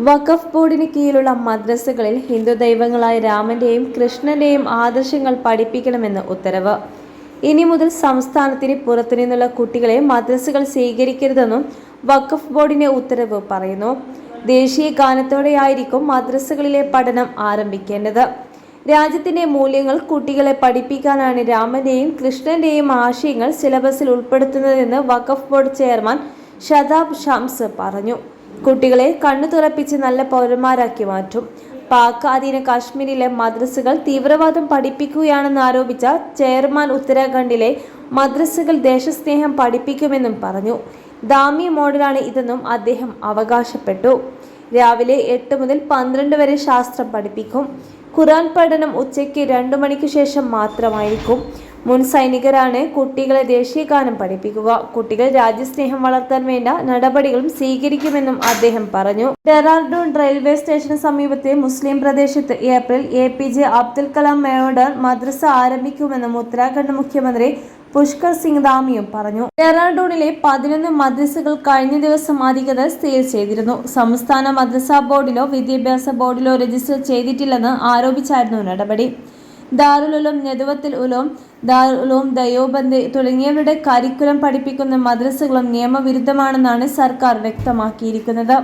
വഖഫ് ബോർഡിന് കീഴിലുള്ള മദ്രസകളിൽ ഹിന്ദു ദൈവങ്ങളായ രാമന്റെയും കൃഷ്ണന്റെയും ആദർശങ്ങൾ പഠിപ്പിക്കണമെന്ന് ഉത്തരവ്. ഇനി മുതൽ സംസ്ഥാനത്തിന് പുറത്തുനിന്നുള്ള കുട്ടികളെ മദ്രസകൾ സ്വീകരിക്കരുതെന്നും വഖഫ് ബോർഡിന്റെ ഉത്തരവ് പറയുന്നു. ദേശീയ ഗാനത്തോടെയായിരിക്കും മദ്രസകളിലെ പഠനം ആരംഭിക്കേണ്ടത്. രാജ്യത്തിന്റെ മൂല്യങ്ങൾ കുട്ടികളെ പഠിപ്പിക്കാനാണ് രാമന്റെയും കൃഷ്ണന്റെയും ആശയങ്ങൾ സിലബസിൽ ഉൾപ്പെടുത്തുന്നതെന്ന് വഖഫ് ബോർഡ് ചെയർമാൻ ഷതാബ് ഷംസ് പറഞ്ഞു. കുട്ടികളെ കണ്ണു തുറപ്പിച്ച് നല്ല പൗരന്മാരാക്കി മാറ്റും. പാക് അധീന കാശ്മീരിലെ മദ്രസകൾ തീവ്രവാദം പഠിപ്പിക്കുകയാണെന്ന് ആരോപിച്ച ചെയർമാൻ ഉത്തരാഖണ്ഡിലെ മദ്രസകൾ ദേശസ്നേഹം പഠിപ്പിക്കുമെന്നും പറഞ്ഞു. ദാമി മോഡലാണ് ഇതെന്നും അദ്ദേഹം അവകാശപ്പെട്ടു. രാവിലെ 8 മുതൽ 12 വരെ ശാസ്ത്രം പഠിപ്പിക്കും. ഖുർആൻ പഠനം ഉച്ചയ്ക്ക് 2 മണിക്ക് ശേഷം മാത്രമായിരിക്കും. മുൻ സൈനികരാണ് കുട്ടികളെ ദേശീയഗാനം പഠിപ്പിക്കുക. കുട്ടികൾ രാജ്യസ്നേഹം വളർത്താൻ വേണ്ട നടപടികളും സ്വീകരിക്കുമെന്നും അദ്ദേഹം പറഞ്ഞു. ഡെറാഡൂൺ റെയിൽവേ സ്റ്റേഷന് സമീപത്തെ മുസ്ലിം പ്രദേശത്ത് April APJ Abdul Kalam modern മദ്രസ ആരംഭിക്കുമെന്നും ഉത്തരാഖണ്ഡ് മുഖ്യമന്ത്രി പുഷ്കർ സിംഗ് ധാമിയും പറഞ്ഞു. ഡെറാഡൂണിലെ 11 മദ്രസകൾ കഴിഞ്ഞ ദിവസം അധികൃതർ സീൽ ചെയ്തിരുന്നു. സംസ്ഥാന മദ്രസ ബോർഡിലോ വിദ്യാഭ്യാസ ബോർഡിലോ രജിസ്റ്റർ ചെയ്തിട്ടില്ലെന്ന് ആരോപിച്ചായിരുന്നു നടപടി. ദാറുൽ ഉലൂം, നദ്വത്തുൽ ഉലൂം, ദാറുൽ ഉലൂം ദയോബന്ദ് തുടങ്ങിയവരുടെ കരിക്കുലം പഠിപ്പിക്കുന്ന മദ്രസകളും നിയമവിരുദ്ധമാണെന്നാണ് സർക്കാർ വ്യക്തമാക്കിയിരിക്കുന്നത്.